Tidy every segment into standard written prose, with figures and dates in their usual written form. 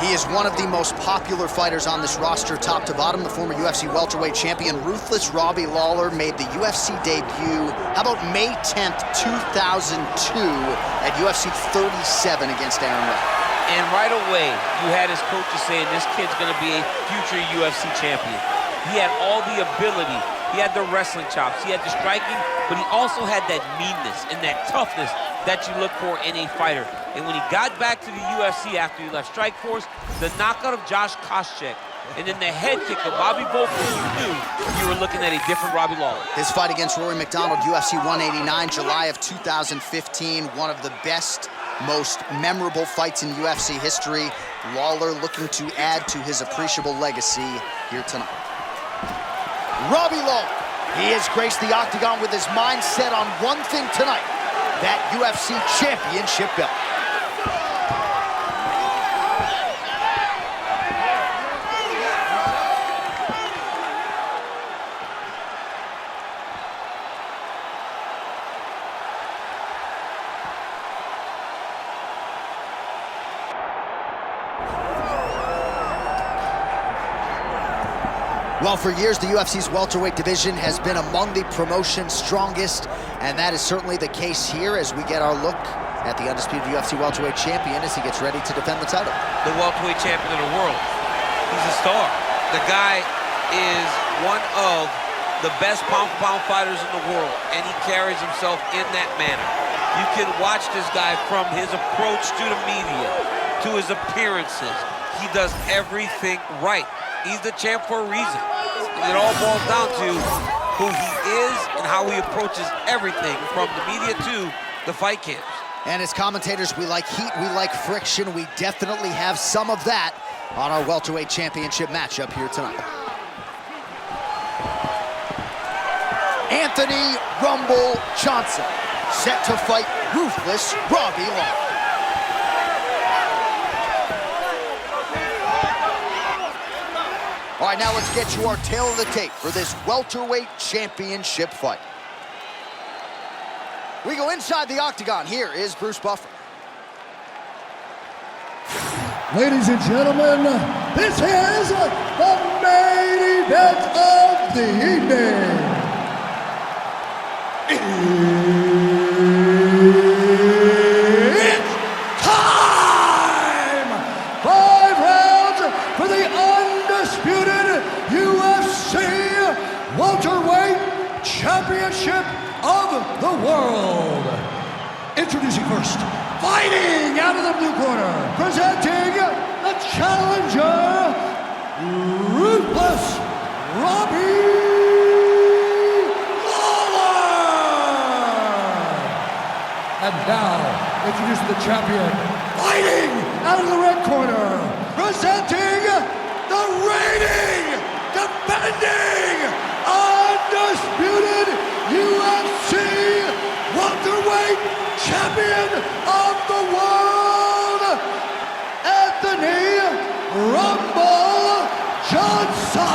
He is one of the most popular fighters on this roster, top to bottom. The former UFC welterweight champion, Ruthless Robbie Lawler, made the UFC debut, how about May 10th, 2002, at UFC 37 against Aaron Wright. And right away, you had his coaches saying, this kid's gonna be a future UFC champion. He had all the ability. He had the wrestling chops, he had the striking, but he also had that meanness and that toughness that you look for in a fighter. And when he got back to the UFC after he left Strikeforce, the knockout of Josh Koscheck, and then the head kick of Bobby Volkman, you knew you were looking at a different Robbie Lawler. His fight against Rory McDonald, UFC 189, July of 2015, one of the best, most memorable fights in UFC history. Lawler looking to add to his appreciable legacy here tonight. Robbie Lawler, he has graced the octagon with his mind set on one thing tonight, that UFC championship belt. Well, for years, the UFC's welterweight division has been among the promotion's strongest, and that is certainly the case here as we get our look at the undisputed UFC welterweight champion as he gets ready to defend the title. The welterweight champion of the world. He's a star. The guy is one of the best pound-for-pound fighters in the world, and he carries himself in that manner. You can watch this guy from his approach to the media, to his appearances. He does everything right. He's the champ for a reason. It all boils down to who he is and how he approaches everything from the media to the fight camps. And as commentators, we like heat, we like friction. We definitely have some of that on our welterweight championship matchup here tonight. Anthony "Rumble" Johnson, set to fight Ruthless Robbie Lawler. All right, now let's get you our tail of the tape for this welterweight championship fight. We go inside the octagon. Here is Bruce Buffer. Ladies and gentlemen, this is the main event of the evening. It's time! 5 rounds for the undisputed UFC welterweight championship of the world. Introducing first, fighting out of the blue corner, presenting the challenger, Ruthless Robbie Lawler. And now, introducing the champion, fighting out of the red corner, presenting the reigning, defending, undisputed UFC welterweight champion of the world, Anthony "Rumble" Johnson.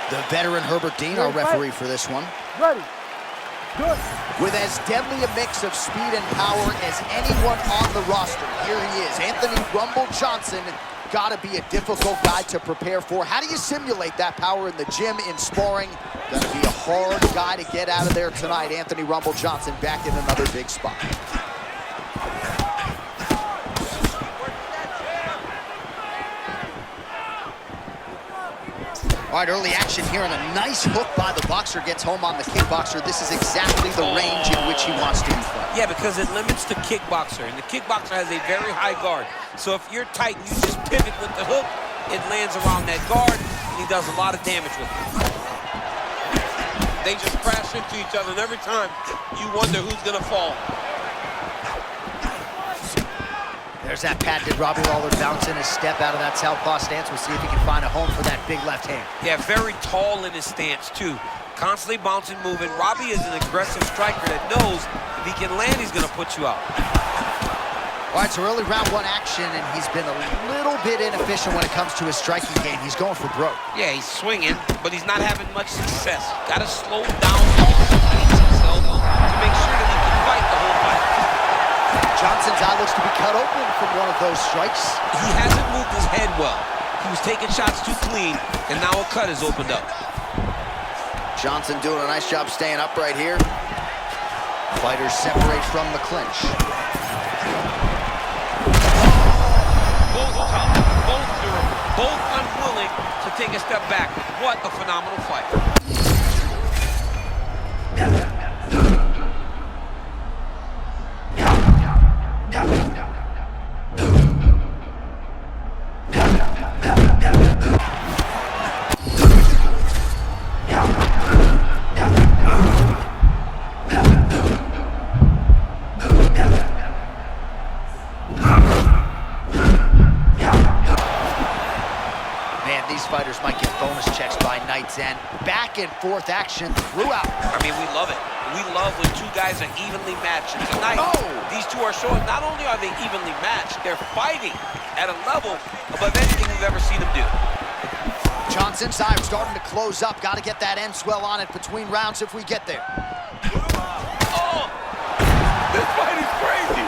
The veteran Herbert Dean, our referee for this one. Ready. Good. With as deadly a mix of speed and power as anyone on the roster, here he is, Anthony "Rumble" Johnson. Gotta be a difficult guy to prepare for. How do you simulate that power in the gym, in sparring? Gonna be a hard guy to get out of there tonight. Anthony "Rumble" Johnson back in another big spot. All right, early action here, and a nice hook by the boxer gets home on the kickboxer. This is exactly the range in which he wants to fight. Yeah, because it limits the kickboxer, and the kickboxer has a very high guard. So if you're tight and you just pivot with the hook, it lands around that guard, and he does a lot of damage with it. They just crash into each other, and every time you wonder who's gonna fall. There's that patented Robbie Lawler bouncing his step out of that southpaw stance. We'll see if he can find a home for that big left hand. Yeah, very tall in his stance, too. Constantly bouncing, moving. Robbie is an aggressive striker that knows if he can land, he's gonna put you out. All right, so early round one action, and he's been a little bit inefficient when it comes to his striking game. He's going for broke. Yeah, he's swinging, but he's not having much success. Gotta slow down himself to make sure that he can fight the whole fight. looks to be cut open from one of those strikes. He hasn't moved his head well. He was taking shots too clean, and now a cut has opened up. Johnson doing a nice job staying upright here. Fighters separate from the clinch. Both tough, both durable, both unwilling to take a step back. What a phenomenal fight. Fighters might get bonus checks by night's end. Back and forth action throughout. I mean, we love it. We love when two guys are evenly matched. And tonight, these two are showing not only are they evenly matched, they're fighting at a level above anything we've ever seen them do. Johnson's eye starting to close up. Got to get that end swell on it between rounds if we get there. Oh! This fight is crazy!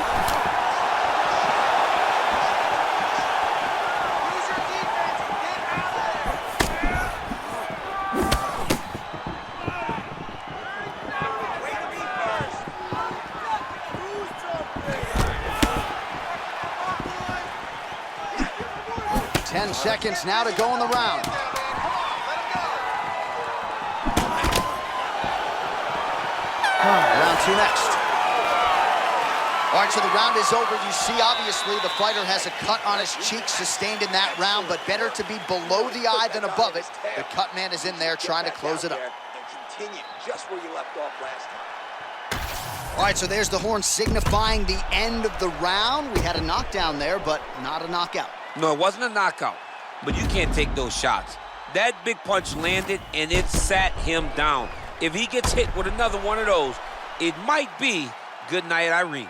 10 seconds now to go in the round. Round two next. All right, so the round is over. You see, obviously, the fighter has a cut on his cheek sustained in that round, but better to be below the eye than above it. The cut man is in there trying to close it up. And continue just where you left off last time. All right, so there's the horn signifying the end of the round. We had a knockdown there, but not a knockout. No, it wasn't a knockout, but you can't take those shots. That big punch landed, and it sat him down. If he gets hit with another one of those, it might be good night, Irene.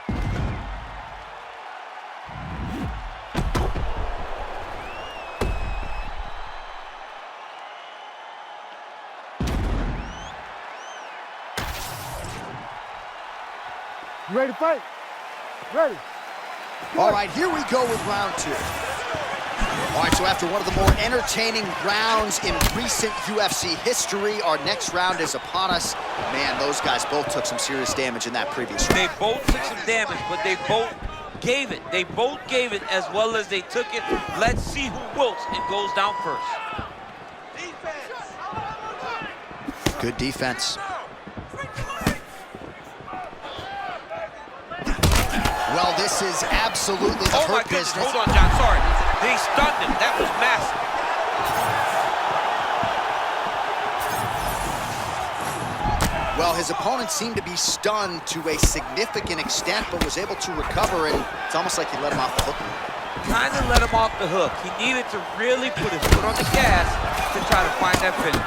You ready to fight? Ready. All right, here we go with round two. All right, so after one of the more entertaining rounds in recent UFC history, our next round is upon us. Man, those guys both took some serious damage in that previous round. They both took some damage, but they both gave it. They both gave it as well as they took it. Let's see who wilts and goes down first. Good defense. Well, this is absolutely the hurt business. Hold on, John, sorry. They stunned him. That was massive. Well, his opponent seemed to be stunned to a significant extent, but was able to recover, and it's almost like he let him off the hook. Kind of let him off the hook. He needed to really put his foot on the gas to try to find that finish.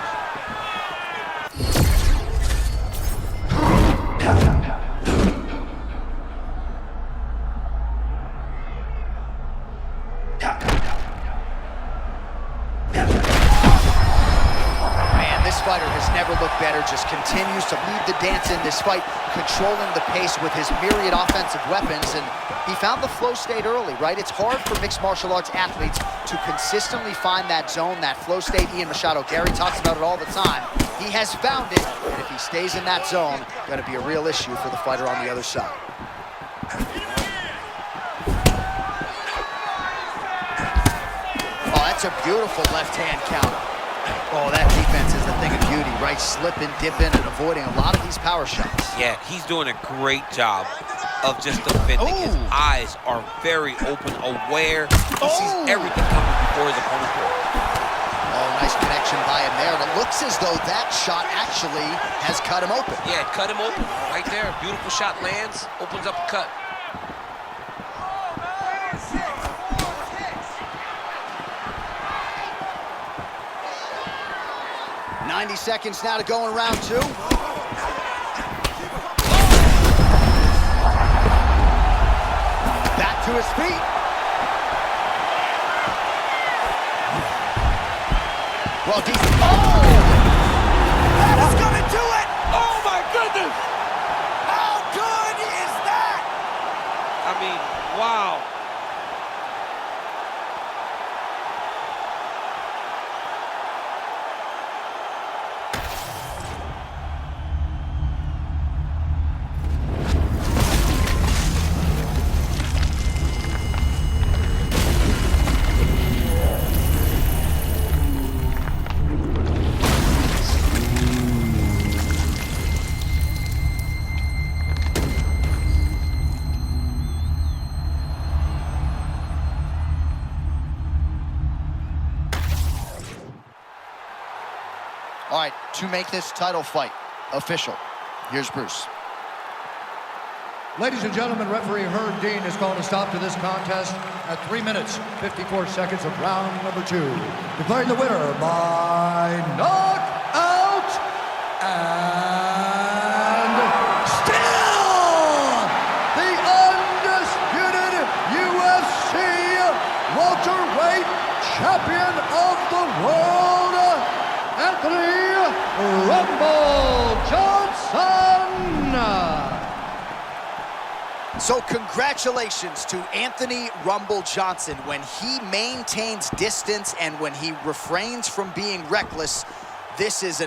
Fighter has never looked better, just continues to lead the dance in this fight, controlling the pace with his myriad offensive weapons, and he found the flow state early, right? It's hard for mixed martial arts athletes to consistently find that zone, that flow state. Ian Machado Gary talks about it all the time. He has found it, and if he stays in that zone, going to be a real issue for the fighter on the other side. Oh, that's a beautiful left-hand counter. Oh, that defense is a thing of beauty, right? Slipping, dipping, and avoiding a lot of these power shots. Yeah, he's doing a great job of just defending. His eyes are very open, aware. He sees everything coming before his opponent goes. Oh, nice connection by him there. And it looks as though that shot actually has cut him open. Yeah, it cut him open right there. Beautiful shot lands, opens up a cut. 90 seconds now to go in round two. Back to his feet. Well, that is gonna do it! Oh my goodness! How good is that? I mean, Wow. All right, to make this title fight official, here's Bruce. Ladies and gentlemen, referee Herb Dean has called a stop to this contest at 3 minutes, 54 seconds of round number 2. Declaring the winner by knockout and still the undisputed UFC welterweight champion of the world, Anthony Rumble Johnson. So congratulations to Anthony Rumble Johnson. When he maintains distance and when he refrains from being reckless, this is an